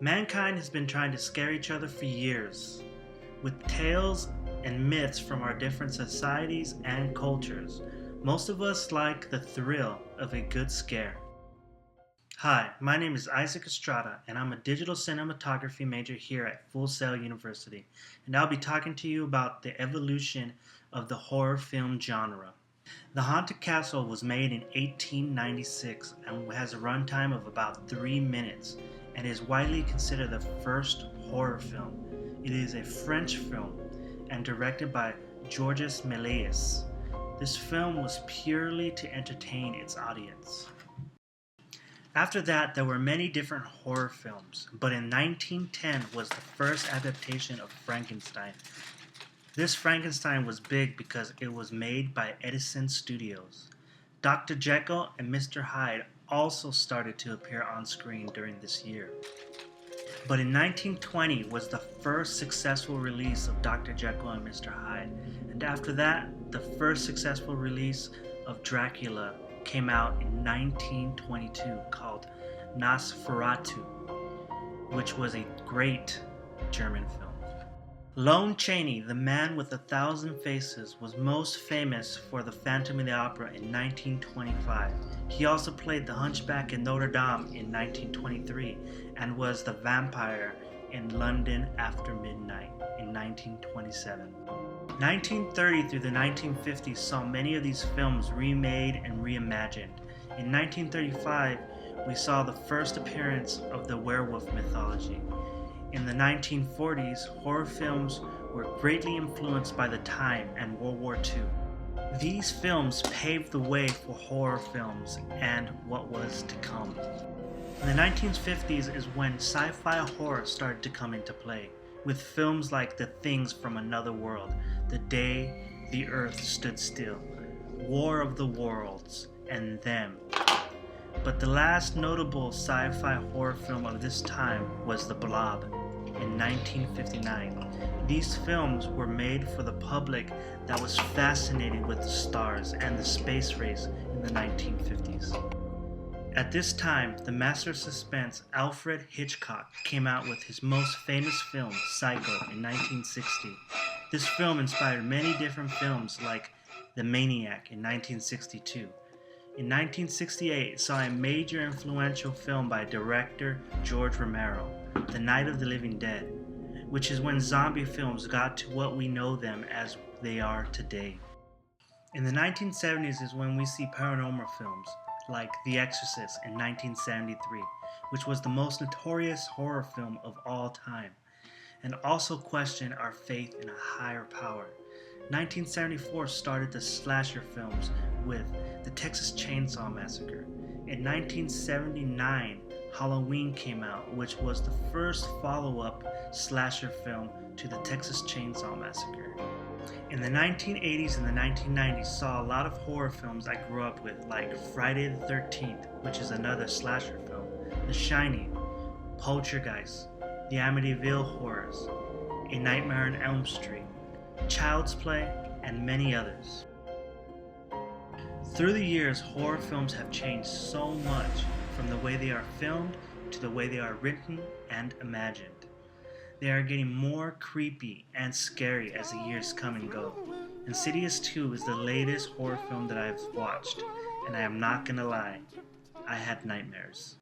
Mankind has been trying to scare each other for years, with tales and myths from our different societies and cultures. Most of us like the thrill of a good scare. Hi, my name is Isaac Estrada, and I'm a digital cinematography major here at Full Sail University, and I'll be talking to you about the evolution of the horror film genre. The Haunted Castle was made in 1896 and has a runtime of about 3 minutes and is widely considered the first horror film. It is a French film and directed by Georges Méliès. This film was purely to entertain its audience. After that, there were many different horror films, but in 1910 was the first adaptation of Frankenstein. This Frankenstein was big because it was made by Edison Studios. Dr. Jekyll and Mr. Hyde also started to appear on screen during this year. But in 1920 was the first successful release of Dr. Jekyll and Mr. Hyde, and after that, the first successful release of Dracula came out in 1922 called Nosferatu, which was a great German film. Lon Chaney, the man with 1,000 faces, was most famous for The Phantom of the Opera in 1925. He also played the Hunchback in Notre Dame in 1923 and was the vampire in London After Midnight in 1927. 1930 through the 1950s saw many of these films remade and reimagined. In 1935, we saw the first appearance of the werewolf mythology. In the 1940s, horror films were greatly influenced by the time and World War II. These films paved the way for horror films and what was to come. In the 1950s is when sci-fi horror started to come into play, with films like The Things from Another World, The Day the Earth Stood Still, War of the Worlds, and Them. But the last notable sci-fi horror film of this time was The Blob in 1959. These films were made for the public that was fascinated with the stars and the space race in the 1950s. At this time, the master of suspense Alfred Hitchcock came out with his most famous film, Psycho, in 1960. This film inspired many different films like The Maniac in 1962. In 1968, saw a major influential film by director George Romero, The Night of the Living Dead, which is when zombie films got to what we know them as they are today. In the 1970s is when we see paranormal films like The Exorcist in 1973, which was the most notorious horror film of all time, and also questioned our faith in a higher power. 1974 started the slasher films with the Texas Chainsaw Massacre. In 1979, Halloween came out, which was the first follow-up slasher film to the Texas Chainsaw Massacre. In the 1980s and the 1990s saw a lot of horror films I grew up with, like Friday the 13th, which is another slasher film, The Shining, Poltergeist, The Amityville Horrors, A Nightmare on Elm Street, Child's Play, and many others. Through the years, horror films have changed so much, from the way they are filmed to the way they are written and imagined. They are getting more creepy and scary as the years come and go. Insidious 2 is the latest horror film that I've watched, and I am not gonna lie, I had nightmares.